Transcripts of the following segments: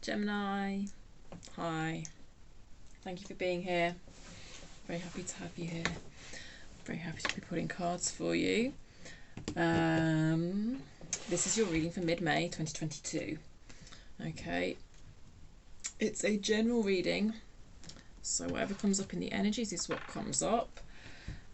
Gemini, hi. Thank you for being here. Very happy to have you here. Very happy to be putting cards for you. This is your reading for mid-May 2022. Okay. It's a general reading, so whatever comes up in the energies is what comes up.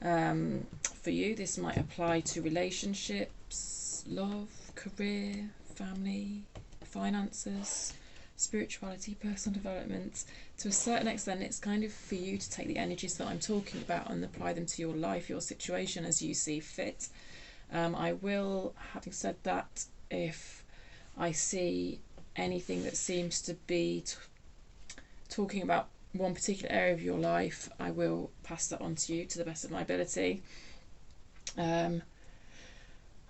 For you, this might apply to relationships, love, career, family, finances, spirituality, personal development. To a certain extent, it's kind of for you to take the energies that I'm talking about and apply them to your life, your situation, as you see fit. I will, having said that, if I see anything that seems to be talking about one particular area of your life, I will pass that on to you to the best of my ability.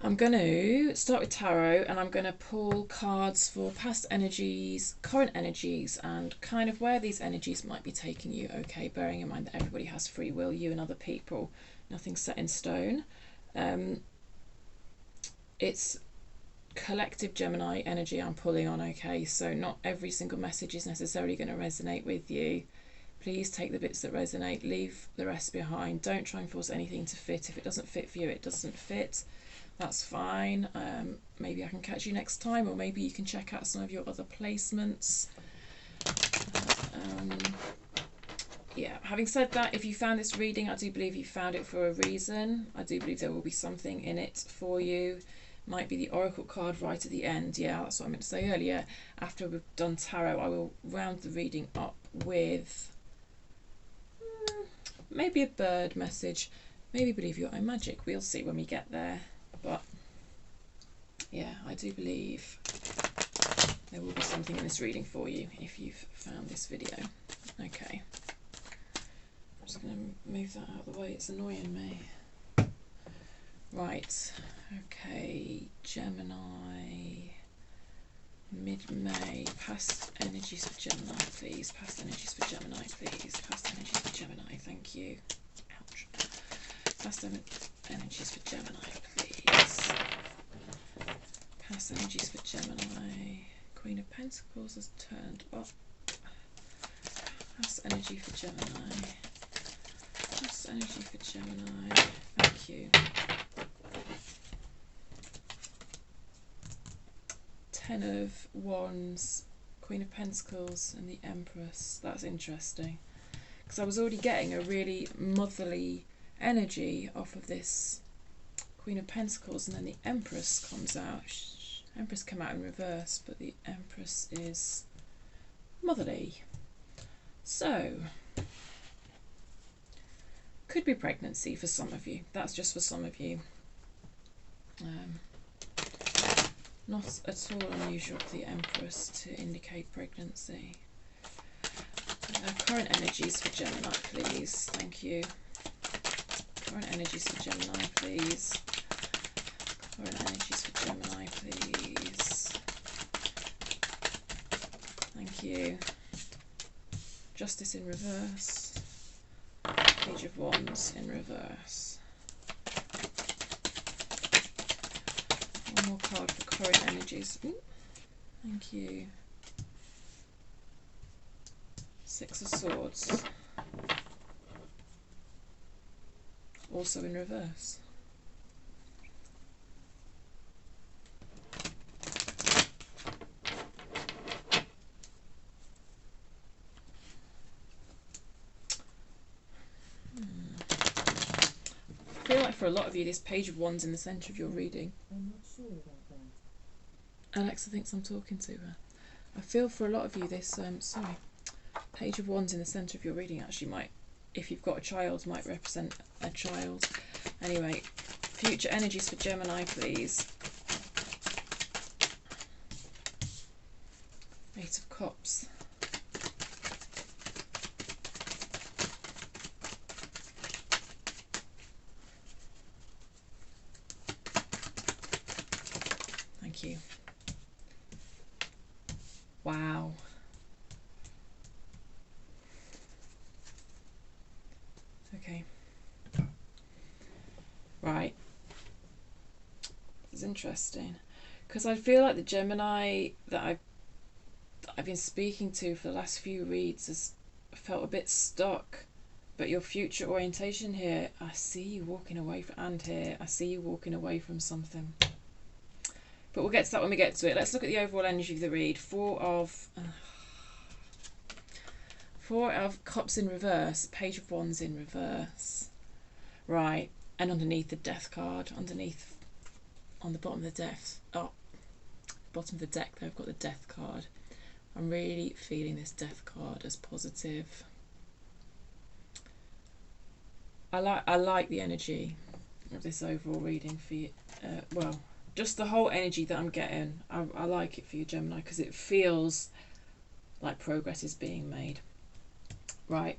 I'm going to start with tarot, and I'm going to pull cards for past energies, current energies, and kind of where these energies might be taking you. Okay, bearing in mind that everybody has free will, you and other people, nothing's set in stone. It's collective Gemini energy I'm pulling on, okay, so not every single message is necessarily going to resonate with you. Please take the bits that resonate, leave the rest behind. Don't try and force anything to fit. If it doesn't fit for you, it doesn't fit. That's fine. Maybe I can catch you next time, or maybe you can check out some of your other placements. Yeah, having said that, if you found this reading, I do believe you found it for a reason. I do believe there will be something in it for you. Might be the Oracle card right at the end. Yeah, that's what I meant to say earlier. After we've done tarot, I will round the reading up with maybe a bird message. Maybe believe your own magic. We'll see when we get there. But yeah, I do believe there will be something in this reading for you if you've found this video. Okay. I'm just going to move that out of the way. It's annoying me. Right. Okay. Gemini. Mid-May. Past energies for Gemini, please. Past energies for Gemini, please. Past energies for Gemini. Thank you. Ouch. Past energies for Gemini, please. Past energies for Gemini. Queen of Pentacles has turned up. Past energy for Gemini. Past energy for Gemini. Thank you. Ten of Wands, Queen of Pentacles, and the Empress. That's interesting, because I was already getting a really motherly energy off of this Queen of Pentacles, and then the Empress comes out. Empress came out in reverse, but the Empress is motherly. So, could be pregnancy for some of you. That's just for some of you. Not at all unusual for the Empress to indicate pregnancy. Current energies for Gemini, please. Thank you. Current energies for Gemini, please. Current energies for Gemini, please. Thank you. Justice in reverse. Page of Wands in reverse. One more card for current energies. Ooh, thank you. Six of Swords. Also in reverse. I feel like for a lot of you, this Page of Wands in the centre of your reading. I'm not sure about that. Alexa thinks I'm talking to her. I feel for a lot of you this, Page of Wands in the centre of your reading actually might, if you've got a child, might represent a child. Anyway, future energies for Gemini, please. Eight of Cups. Thank you. Wow. Okay. Right. It's interesting, because I feel like the Gemini that I've been speaking to for the last few reads has felt a bit stuck. But your future orientation here, I see you walking away from, and here, I see you walking away from something. But we'll get to that when we get to it. Let's look at the overall energy of the read. Four of Cups in reverse, Page of Wands in reverse. Right, and underneath the Death card, underneath, on the bottom of the bottom of the deck there, I've got the Death card. I'm really feeling this Death card as positive. I like the energy of this overall reading for you. Well, just the whole energy that I'm getting. I like it for you, Gemini, because it feels like progress is being made. Right,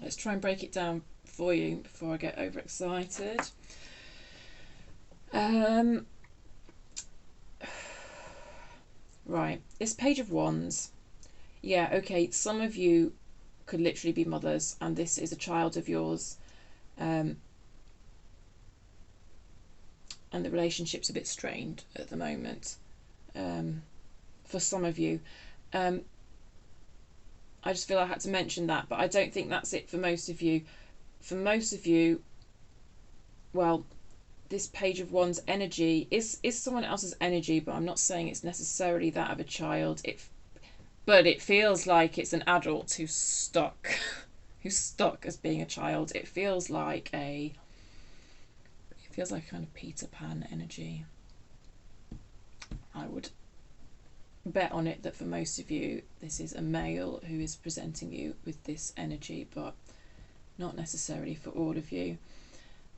let's try and break it down for you before I get overexcited. Right, this Page of Wands. Yeah, okay, some of you could literally be mothers, and this is a child of yours. And the relationship's a bit strained at the moment, for some of you. I just feel I had to mention that, but I don't think that's it for most of you. For most of you, well, this Page of Wands energy is someone else's energy, but I'm not saying it's necessarily that of a child. But it feels like it's an adult who's stuck, who's stuck as being a child. It feels like a kind of Peter Pan energy. I would bet on it that for most of you, this is a male who is presenting you with this energy, but not necessarily for all of you.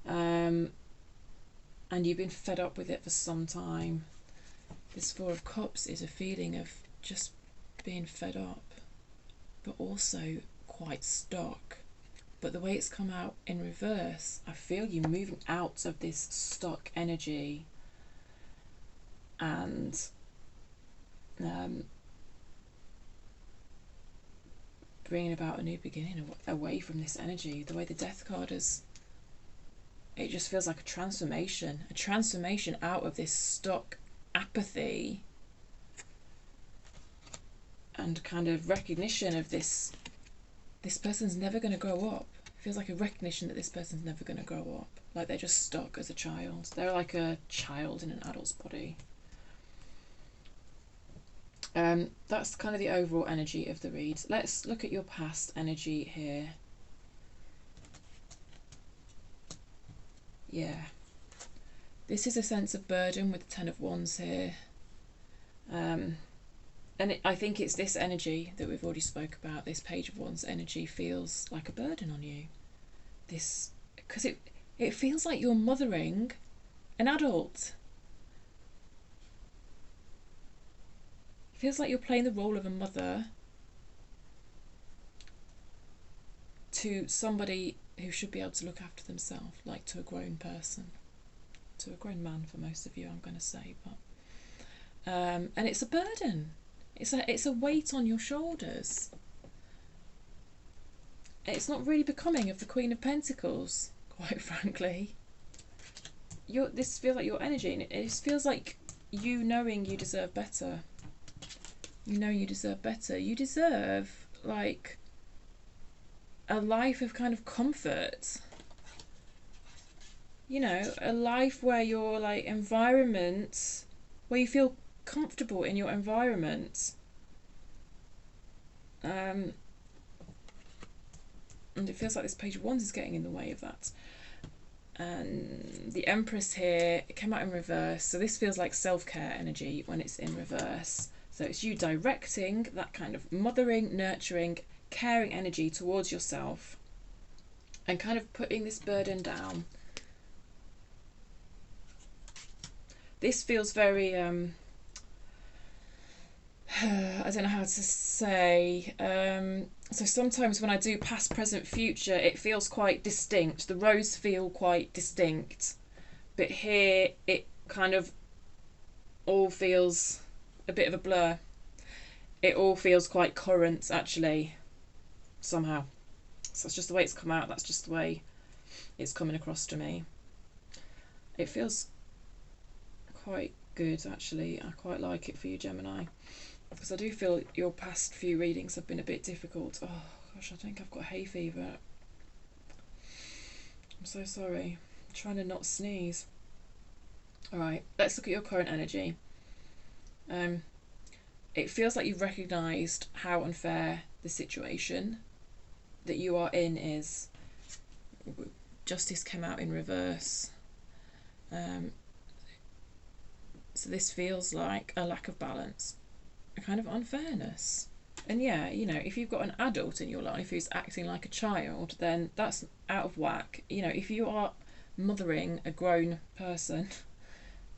And you've been fed up with it for some time. This Four of Cups is a feeling of just being fed up, but also quite stuck. But the way it's come out in reverse, I feel you moving out of this stuck energy and bringing about a new beginning away from this energy. The way the Death card is, it just feels like a transformation out of this stuck apathy and kind of recognition of this person's never going to grow up. It feels like a recognition that this person's never going to grow up. Like they're just stuck as a child. They're like a child in an adult's body. That's kind of the overall energy of the read. Let's look at your past energy here. Yeah. This is a sense of burden with the Ten of Wands here. And I think it's this energy that we've already spoke about. This Page of Wands energy feels like a burden on you. Because it feels like you're mothering an adult. It feels like you're playing the role of a mother to somebody who should be able to look after themselves, like to a grown person. To a grown man for most of you, I'm going to say. But and it's a burden. It's a weight on your shoulders. It's not really becoming of the Queen of Pentacles, quite frankly. This feels like your energy, and it just feels like you knowing you deserve better. You know you deserve better. You deserve, like, a life of kind of comfort. You know, a life where your, like, environment, where you feel comfortable in your environment. And it feels like this Page of Wands is getting in the way of that. And the Empress here, it came out in reverse, so this feels like self-care energy when it's in reverse. So it's you directing that kind of mothering, nurturing, caring energy towards yourself and kind of putting this burden down. This feels very I don't know how to say. So sometimes when I do past, present, future, it feels quite distinct. The rows feel quite distinct. But here it kind of all feels a bit of a blur. It all feels quite current, actually, somehow. So it's just the way it's come out. That's just the way it's coming across to me. It feels quite good, actually. I quite like it for you, Gemini. because I do feel your past few readings have been a bit difficult. Oh gosh, I think I've got hay fever. I'm so sorry. I'm trying to not sneeze. Alright, let's look at your current energy. It feels like you've recognised how unfair the situation that you are in is. Justice came out in reverse. So this feels like a lack of balance, a kind of unfairness. And yeah, you know, if you've got an adult in your life who's acting like a child, then that's out of whack. You know, if you are mothering a grown person,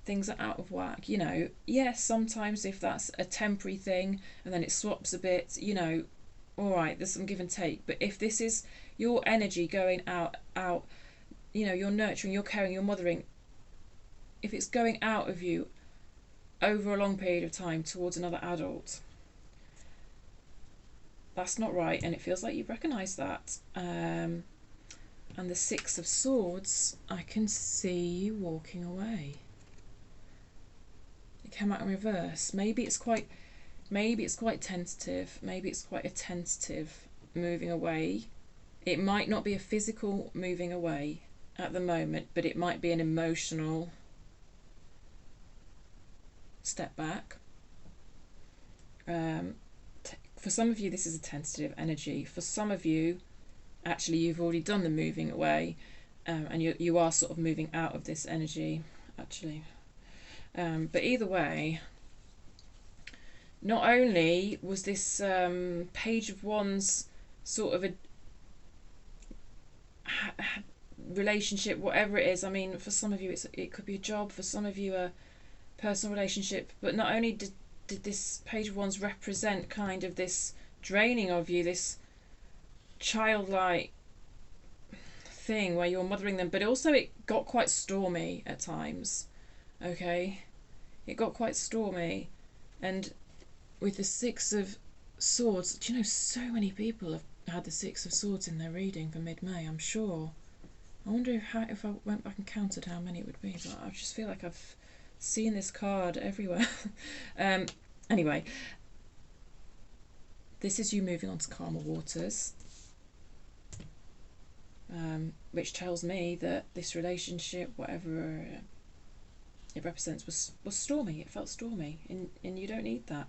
things are out of whack. You know, yes, sometimes if that's a temporary thing and then it swaps a bit, you know, all right, there's some give and take. But if this is your energy going out, you know, you're nurturing, you're caring, you're mothering, if it's going out of you over a long period of time towards another adult, that's not right, and it feels like you've recognised that. And the Six of Swords, I can see you walking away. It came out in reverse. Maybe it's quite tentative. Maybe it's quite a tentative moving away. It might not be a physical moving away at the moment, but it might be an emotional step back. For some of you, this is a tentative energy. For some of you, actually, you've already done the moving away, and you are sort of moving out of this energy, actually. But either way, not only was this Page of Wands sort of a relationship, whatever it is. I mean, for some of you, it could be a job. For some of you, a personal relationship. But not only did this Page of Wands represent kind of this draining of you, this childlike thing where you're mothering them, but also it got quite stormy at times. Okay, it got quite stormy. And with the Six of Swords, do you know, so many people have had the Six of Swords in their reading for mid-May, I'm sure. I wonder if I went back and counted how many it would be, but I just feel like I've seen this card everywhere. Anyway, this is you moving on to calmer waters, which tells me that this relationship, whatever it represents, was stormy. It felt stormy, and you don't need that.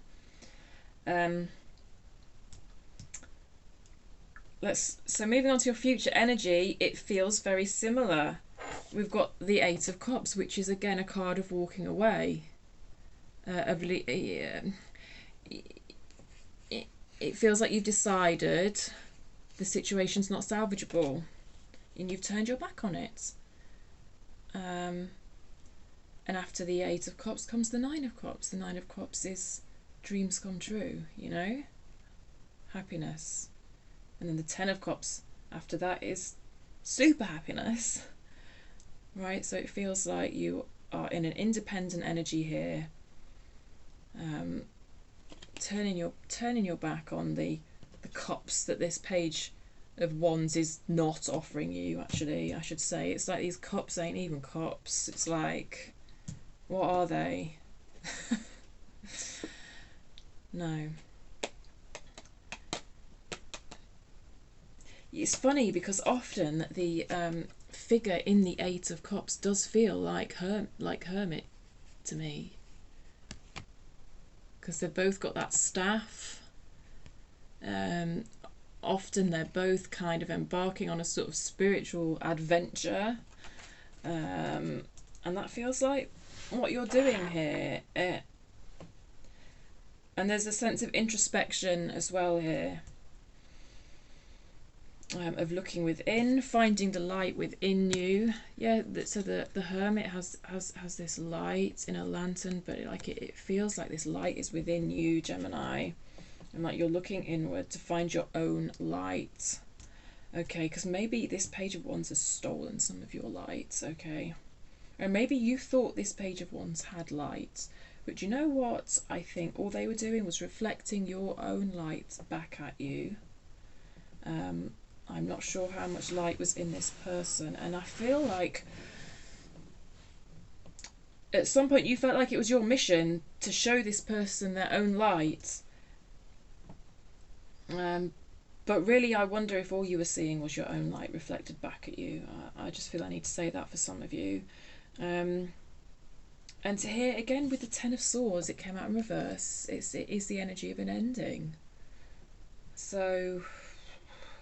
So moving on to your future energy, it feels very similar. We've got the Eight of Cups, which is again a card of walking away. It feels like you've decided the situation's not salvageable, and you've turned your back on it. And after the Eight of Cups comes the Nine of Cups. The Nine of Cups is dreams come true, you know, happiness. And then the Ten of Cups after that is super happiness, right? So it feels like you are in an independent energy here, turning your back on the cups that this Page of Wands is not offering you. Actually, I should say, it's like these cups ain't even cups. It's like, what are they? No. It's funny because often the figure in the Eight of Cups does feel like hermit to me, because they've both got that staff. Often they're both kind of embarking on a sort of spiritual adventure, and that feels like what you're doing here. And there's a sense of introspection as well here. Of looking within, finding the light within you. Yeah, so the hermit has this light in a lantern, but it feels like this light is within you, Gemini, and like you're looking inward to find your own light. Okay, because maybe this Page of Wands has stolen some of your light. Okay, and maybe you thought this Page of Wands had light, but you know what? I think all they were doing was reflecting your own light back at you. I'm not sure how much light was in this person, and I feel like at some point you felt like it was your mission to show this person their own light. But really, I wonder if all you were seeing was your own light reflected back at you. I just feel I need to say that for some of you. And to hear again with the Ten of Swords, it came out in reverse. It is the energy of an ending. So,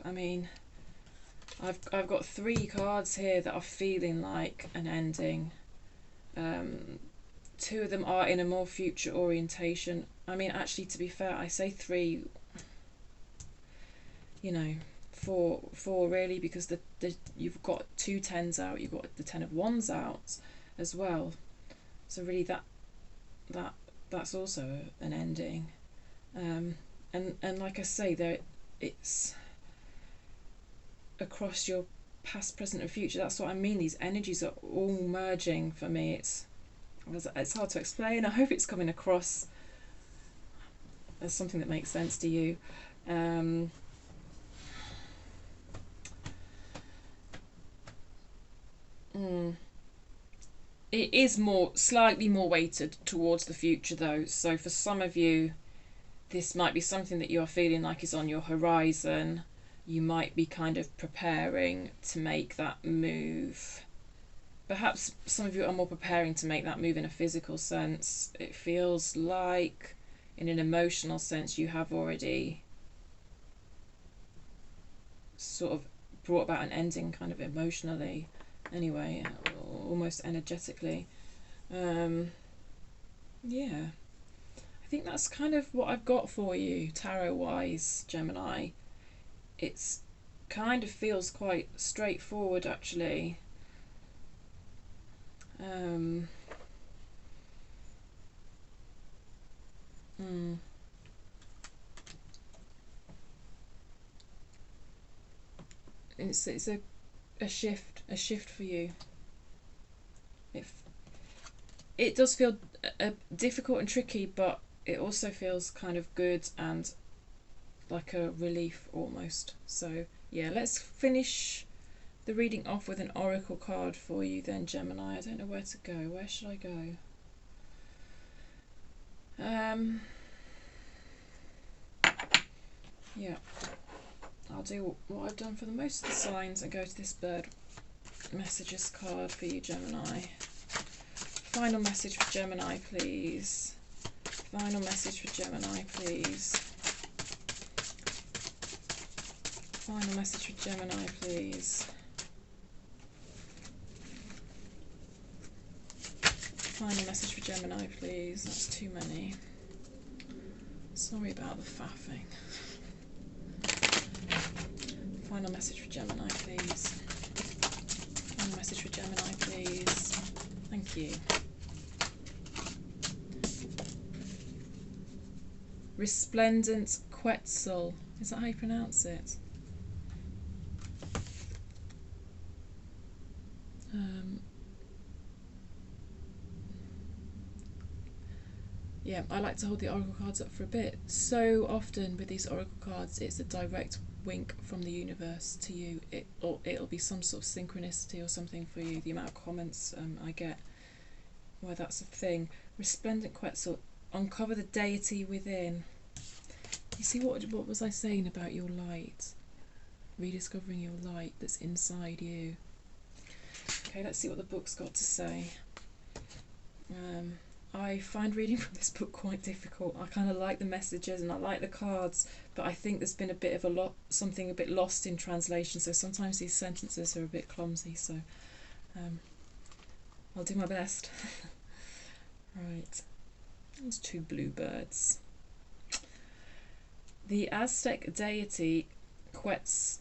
I mean, I've got 3 cards here that are feeling like an ending. 2 of them are in a more future orientation. I mean, actually, to be fair, I say 3. You know, four really, because the you've got 2 tens out, you've got the 10 of wands out as well. So really, that's also an ending. And like I say, there it's across your past, present, and future. That's what I mean. These energies are all merging for me. It's hard to explain. I hope it's coming across as something that makes sense to you. It is slightly more weighted towards the future though. So for some of you, this might be something that you're feeling like is on your horizon. You might be kind of preparing to make that move. Perhaps some of you are more preparing to make that move in a physical sense. It feels like in an emotional sense you have already sort of brought about an ending kind of emotionally. Anyway, almost energetically. Yeah, I think that's kind of what I've got for you tarot wise, Gemini. It's kind of feels quite straightforward actually. It's a shift for you. It does feel difficult and tricky, but it also feels kind of good and like a relief almost. So yeah, let's finish the reading off with an oracle card for you then, Gemini. I don't know where to go. Where should I go? Yeah, I'll do what I've done for the most of the signs and go to this bird messages card for you, Gemini. Final message for Gemini, please. Final message for Gemini, please. Final message for Gemini, please. Final message for Gemini, please. That's too many. Sorry about the faffing. Final message for Gemini, please. Final message for Gemini, please. Thank you. Resplendent Quetzal. Is that how you pronounce it? Yeah, I like to hold the oracle cards up for a bit. So often with these oracle cards, it's a direct wink from the universe to you. It'll be some sort of synchronicity or something for you. The amount of comments I get where that's a thing. Resplendent Quetzal. Uncover the deity within. You see, what was I saying about your light? Rediscovering your light that's inside you. Okay, let's see what the book's got to say. I find reading from this book quite difficult. I kind of like the messages and I like the cards, but I think there's been a bit of something a bit lost in translation, so sometimes these sentences are a bit clumsy, so I'll do my best. Right, there's 2 bluebirds. The Aztec deity Quetzalcoatl,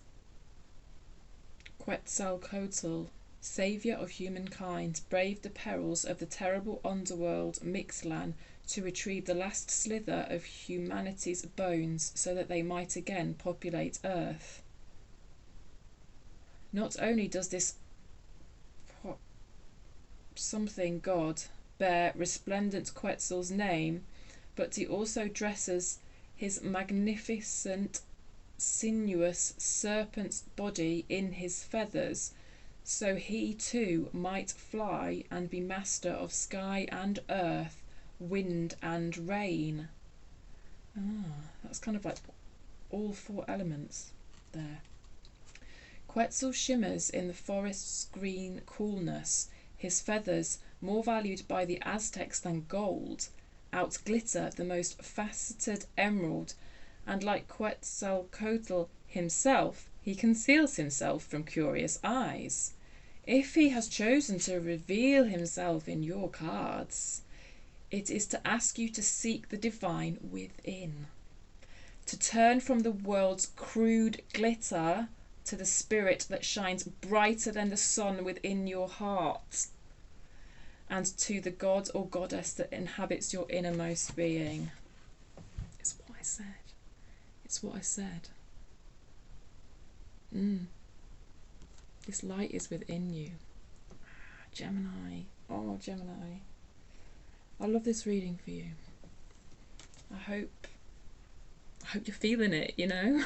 saviour of humankind, braved the perils of the terrible underworld Mixtlan to retrieve the last slither of humanity's bones so that they might again populate Earth. Not only does this something god bear resplendent Quetzal's name, but he also dresses his magnificent sinuous serpent's body in his feathers, so he too might fly and be master of sky and earth, wind and rain. That's kind of like all four elements there. Quetzal shimmers in the forest's green coolness, his feathers, more valued by the Aztecs than gold, outglitter the most faceted emerald, and like Quetzalcoatl himself, he conceals himself from curious eyes. If he has chosen to reveal himself in your cards, it is to ask you to seek the divine within, to turn from the world's crude glitter to the spirit that shines brighter than the sun within your heart, and to the god or goddess that inhabits your innermost being. It's what I said. It's what I said. This light is within you. Gemini. Oh, Gemini. I love this reading for you. I hope you're feeling it, you know?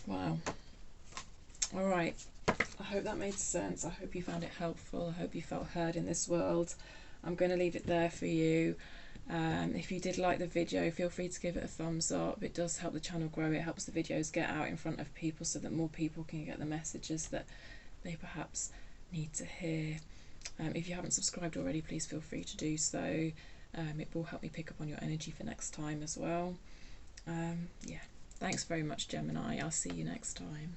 Wow. All right. I hope that made sense. I hope you found it helpful. I hope you felt heard in this world. I'm going to leave it there for you. If you did like the video, feel free to give it a thumbs up. It does help the channel grow. It helps the videos get out in front of people so that more people can get the messages that they perhaps need to hear. If you haven't subscribed already, please feel free to do so. It will help me pick up on your energy for next time as well. Yeah, thanks very much, Gemini. I'll see you next time.